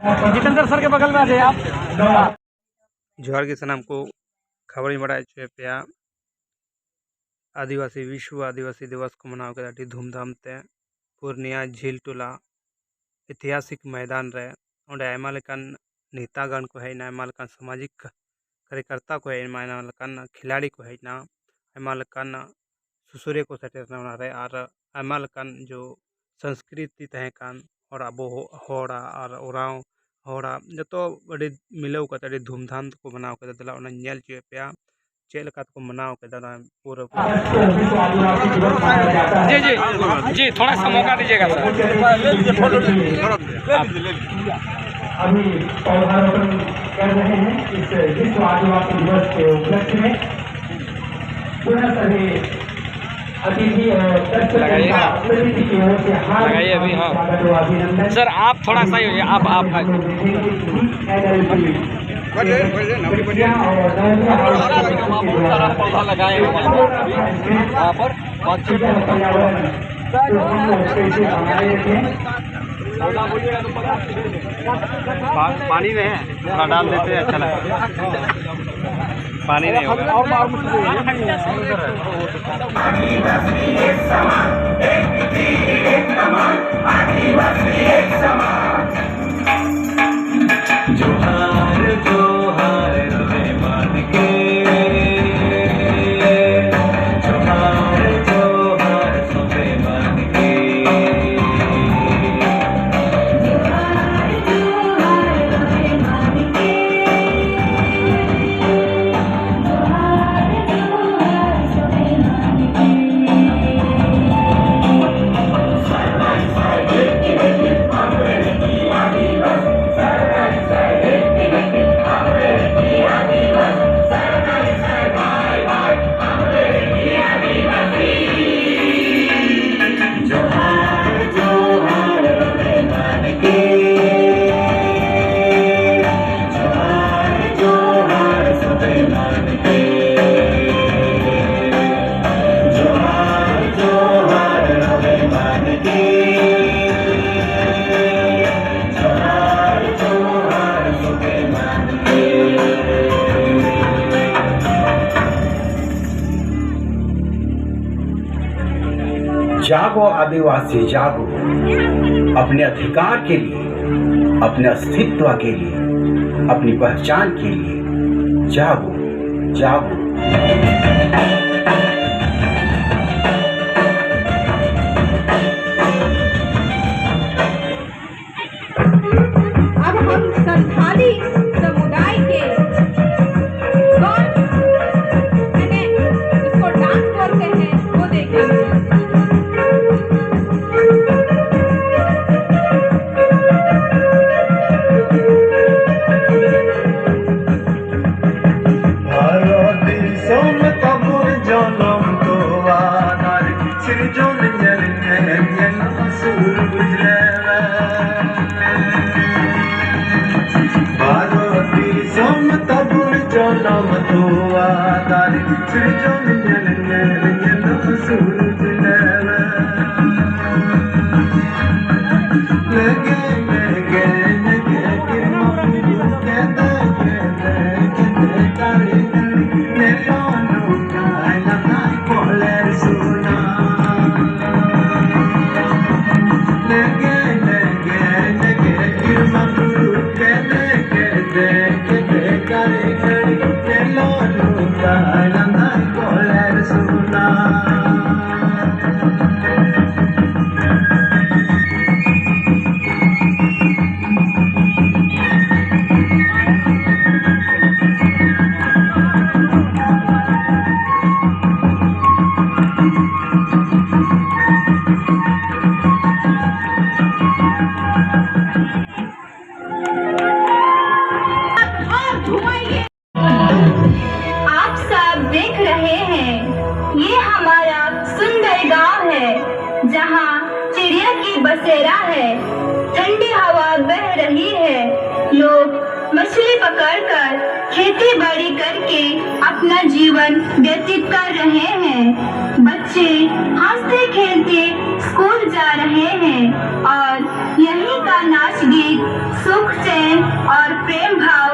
Jitendra sir के बगल में आ जाइए आप। जोहार के सनाम को खबर बड़ा पे आदिवासी विश्व आदिवासी दिवस को मनाव के धूमधाम ते पूर्णिया झील टोला ऐतिहासिक मैदान रे ओंडे आयमा लेकान नेतागण को हेना आयमा लेकान सामाजिक कार्यकर्ता को हेना आयमा लेकान खिलाड़ी को हेना आयमा लेकान सुसुरे को सेटेरना रे और आयमा लेकान जो संस्कृति तहे कान और अबो होड़ा और ओराव होड़ा जो अड़ी मिलव कते धूमधाम को मनाव के दला ओना नेल चे पे चेल का को मनाव के दला पूरा जी जी जी थोड़ा सा मौका दीजिएगा सर। अभी पौधारोपण कर रहे हैं इस विश्व आदिवासी दिवस के उपलक्ष्य में। पुनः सभी अतिथि और समिति की ओर से लगाइए अभी। हाँ सर आप थोड़ा सा ही आप पौधा लगाए यहाँ पर पानी में है डाल देते हैं। अच्छा लगता पानी नहीं होगा। जोहार जोहार रवे मान के जोहार जोहार सवे मान के जोहार जोहार रवे मान के जोहार जोहार सवे मान के जागो आदिवासी जागो, अपने अधिकार के लिए, अपने अस्तित्व के लिए, अपनी पहचान के लिए जागो जागो। अब हम संथाली समुदाय के इसको डांस बोलते हैं वो देखेंगे। जहाँ चिड़िया की बसेरा है, ठंडी हवा बह रही है। लोग मछली पकड़कर खेती बाड़ी करके अपना जीवन व्यतीत कर रहे हैं। बच्चे हंसते खेलते स्कूल जा रहे हैं और यहीं का नाच गीत सुख चैन और प्रेम भाव